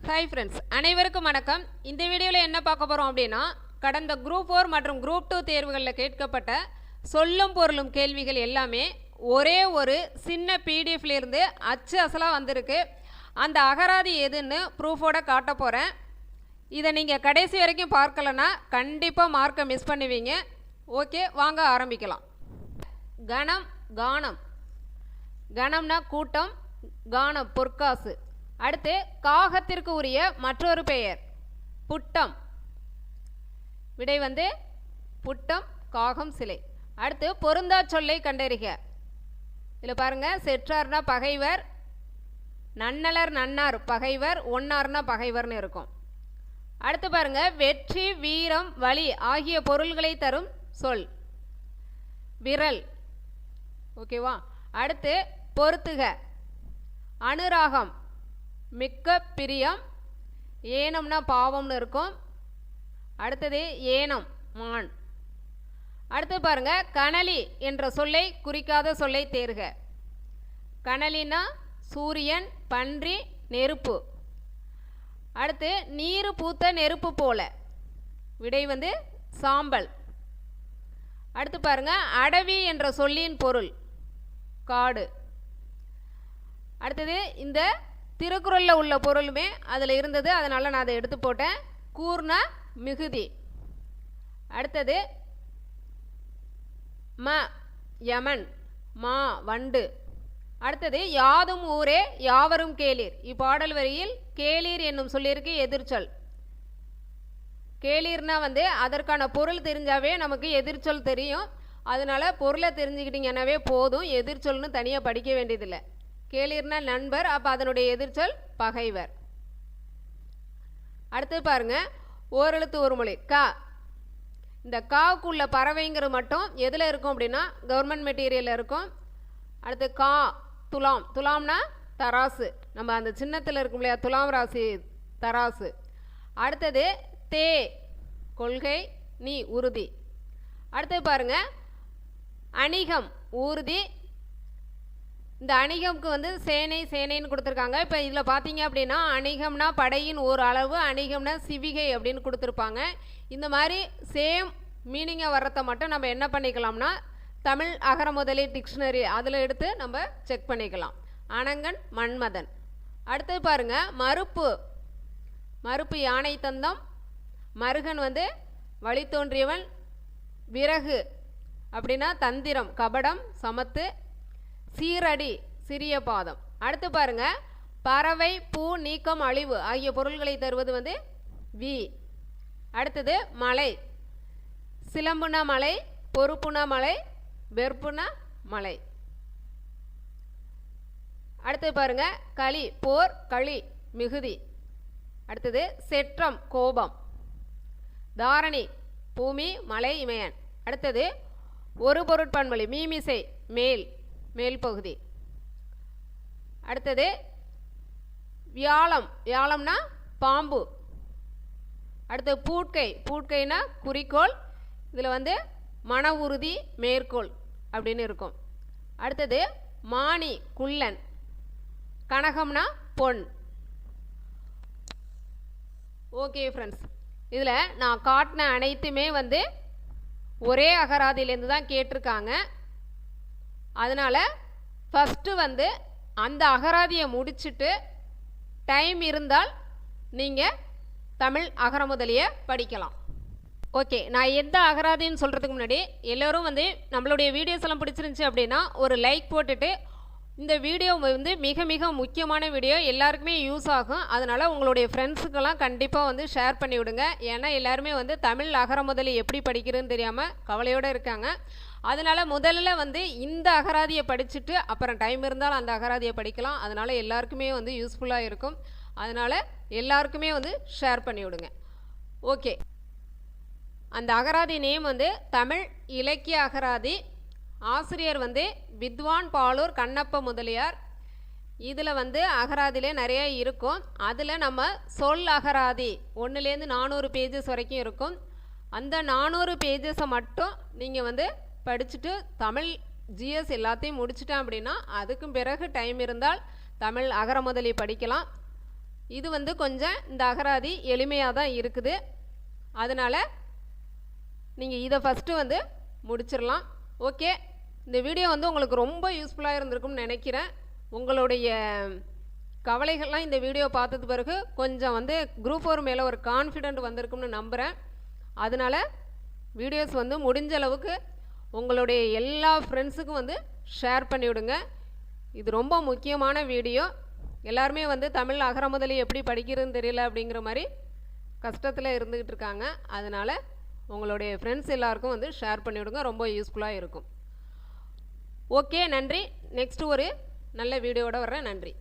Hi friends, அனைவருக்கும் வணக்கம். இந்த வீடியோவில் என்ன பார்க்க போகிறோம் அப்படின்னா, கடந்த குரூப் 4 மற்றும் குரூப் 2 தேர்வுகளில் கேட்கப்பட்ட சொல்லும் பொருளும் கேள்விகள் எல்லாமே ஒரே ஒரு சின்ன பிடிஎஃப்லேருந்து அச்சு அசலாக வந்திருக்கு. அந்த அகராதி எதுன்னு ப்ரூஃபோட காட்ட போகிறேன். இதை நீங்கள் கடைசி வரைக்கும் பார்க்கலன்னா கண்டிப்பாக மார்க்கை மிஸ் பண்ணுவீங்க. ஓகே, வாங்க ஆரம்பிக்கலாம். கணம், கானம். கணம்னா கூட்டம், கானம் பொற்காசு. அடுத்து காகத்திற்கு உரிய மற்றொரு பெயர் புட்டம். விடை புட்டம், காகம், சிலை. அடுத்து பொருந்தா சொல்லை கண்டறிக. இதில் பாருங்க, செற்றார்னா பகைவர், நன்னலர் நன்னார் பகைவர், ஒன்னார்னா பகைவர்னு இருக்கும். அடுத்து பாருங்க, வெற்றி, வீரம், வலி ஆகிய பொருள்களை தரும் சொல் விரல். ஓகேவா? அடுத்து பொறுத்துக. அனுராகம் மிக்க பிரியம், ஏனம்னா பாவம்னு இருக்கும். அடுத்தது ஏனம் மான். அடுத்து பாருங்க, கனலி என்ற சொல்லை குறிக்காத சொல்லை தேர்க. கனலினா சூரியன், பன்றி, நெருப்பு. அடுத்து நீர் பூத்த நெருப்பு போல. விடை சாம்பல். அடுத்து பாருங்க, அடவி என்ற சொல்லின் பொருள் காடு. அடுத்தது இந்த திருக்குறளில் உள்ள பொருளுமே அதில் இருந்தது, அதனால் நான் அதை எடுத்து போட்டேன். கூர்னா மிகுதி. அடுத்தது ம யமன், மா வண்டு. அடுத்தது யாதும் ஊரே யாவரும் கேளீர். இப்பாடல் வரியில் கேளீர் என்னும் சொல்லியிருக்கு எதிர்ச்சொல். கேளீர்னா அதற்கான பொருள் தெரிஞ்சாவே நமக்கு எதிர்ச்சொல் தெரியும். அதனால பொருளை தெரிஞ்சுக்கிட்டீங்கன்னாவே போதும், எதிர்ச்சொல்னு தனியாக படிக்க வேண்டியதில்லை. கேளீர்னா நண்பர், அப்போ அதனுடைய எதிர்ச்சொல் பகைவர். அடுத்து பாருங்க, ஓரெழுத்து ஒரு மொழி கா. இந்த காவுக்குள்ள பறவைங்கிறது மட்டும் எதில் இருக்கும் அப்படின்னா கவர்மெண்ட் மெட்டீரியலில் இருக்கும். அடுத்து கா துலாம். துலாம்னா தராசு, நம்ம அந்த சின்னத்தில் இருக்கும் இல்லையா, துலாம் ராசி தராசு. அடுத்தது தே கொள்கை, நீ உறுதி. அடுத்தது பாருங்க, அணிகம் ஊர்தி. இந்த அணிகம்க்கு சேனை, சேனைன்னு கொடுத்துருக்காங்க. இப்போ இதில் பார்த்தீங்க அப்படின்னா அணிகம்னா படையின் ஒரு அளவு, அணிகம்னா சிவிகை அப்படின்னு கொடுத்துருப்பாங்க. இந்த மாதிரி சேம் மீனிங்காக வர்றதை மட்டும் நம்ம என்ன பண்ணிக்கலாம்னா தமிழ் அகரமுதலி டிக்ஷனரி அதில் எடுத்து நம்ம செக் பண்ணிக்கலாம். அனங்கன், மன்மதன். அடுத்தது பாருங்க, மறுப்பு. மறுப்பு யானை தந்தம். மருகன் வழி தோன்றியவன். விறகு அப்படின்னா தந்திரம், கபடம், சமத்து. சீரடி சிறிய பாதம். அடுத்து பாருங்க, பறவை, பூ, நீக்கம், அழிவு ஆகிய பொருள்களை தருவது வி. அடுத்தது மலை. சிலம்புனா மலை, பொறுப்புனா மலை, வெறுப்புனா மலை. அடுத்தது பாருங்க, களி போர், களி மிகுதி. அடுத்தது செற்றம் கோபம். தாரணி பூமி, மலை, இமயன். அடுத்தது ஒரு பொருட்பன்மொழி மீமிசை மேல், மேல் பகுதி. அடுத்தது வியாழம். வியாழம்னா பாம்பு. அடுத்தது பூட்கை. பூட்கைனா குறிக்கோள். இதில் மன உறுதி, மேற்கோள் அப்படின்னு இருக்கும். அடுத்தது மானி குள்ளன். கனகம்னா பொன். ஓகே ஃப்ரெண்ட்ஸ், இதில் நான் காட்டின அனைத்துமே ஒரே அகராதியிலேருந்து தான் கேட்டிருக்காங்க. அதனால் ஃபஸ்ட்டு அந்த அகராதியை முடிச்சுட்டு டைம் இருந்தால் நீங்கள் தமிழ் அகரமுதலியை படிக்கலாம். ஓகே, நான் எந்த அகராதின்னு சொல்கிறதுக்கு முன்னாடி எல்லோரும் நம்மளுடைய வீடியோஸ் எல்லாம் பிடிச்சிருந்துச்சி அப்படின்னா ஒரு லைக் போட்டுட்டு, இந்த வீடியோ மிக மிக முக்கியமான வீடியோ, எல்லாருக்குமே யூஸ் ஆகும். அதனால் உங்களுடைய ஃப்ரெண்ட்ஸுக்கெல்லாம் கண்டிப்பாக ஷேர் பண்ணி விடுங்க. ஏன்னா எல்லாருமே தமிழ் அகரமுதலி எப்படி படிக்கிறதுன்னு தெரியாமல் கவலையோடு இருக்காங்க. அதனால் முதல்ல இந்த அகராதியை படிச்சுட்டு அப்புறம் டைம் இருந்தால் அந்த அகராதியை படிக்கலாம். அதனால் எல்லாருக்குமே யூஸ்ஃபுல்லாக இருக்கும். அதனால் எல்லாருக்குமே ஷேர் பண்ணி விடுங்க. ஓகே, அந்த அகராதி நேம் தமிழ் இலக்கிய அகராதி. ஆசிரியர் வித்வான் பாலூர் கண்ணப்ப முதலியார். இதில் அகராதியிலே நிறைய இருக்கும். அதில் நம்ம சொல் அகராதி 1லேருந்து 400 பேஜஸ் வரைக்கும் இருக்கும். அந்த 400 பேஜஸை மட்டும் நீங்கள் படிச்சுட்டு தமிழ் ஜிஎஸ் எல்லாத்தையும் முடிச்சிட்டேன் அப்படின்னா அதுக்கும் பிறகு டைம் இருந்தால் தமிழ் அகரமுதலி படிக்கலாம். இது வந்து கொஞ்சம் இந்த அகராதி எளிமையாக தான் இருக்குது. அதனால் நீங்கள் இதை ஃபஸ்ட்டு வந்து முடிச்சிடலாம். ஓகே, இந்த வீடியோ வந்து உங்களுக்கு ரொம்ப யூஸ்ஃபுல்லாக இருந்திருக்கும்னு நினைக்கிறேன். உங்களுடைய கவலைகள்லாம் இந்த வீடியோ பார்த்தது பிறகு கொஞ்சம் வந்து குரூப் 4 மேலே ஒரு கான்ஃபிடென்ட் வந்திருக்கும்னு நம்புகிறேன். அதனால் வீடியோஸ் வந்து முடிஞ்ச அளவுக்கு உங்களுடைய எல்லா ஃப்ரெண்ட்ஸுக்கும் வந்து ஷேர் பண்ணிவிடுங்க. இது ரொம்ப முக்கியமான வீடியோ. எல்லாருமே வந்து தமிழ் அகர முதலி எப்படி படிக்கிறதுன்னு தெரியல அப்படிங்கிற மாதிரி கஷ்டத்தில் இருந்துக்கிட்டு இருக்காங்க. அதனால் உங்களுடைய ஃப்ரெண்ட்ஸ் எல்லாருக்கும் வந்து ஷேர் பண்ணிவிடுங்க, ரொம்ப யூஸ்ஃபுல்லாக இருக்கும். ஓகே, நன்றி. நெக்ஸ்ட் ஒரு நல்ல வீடியோவோட வர்றேன். நன்றி.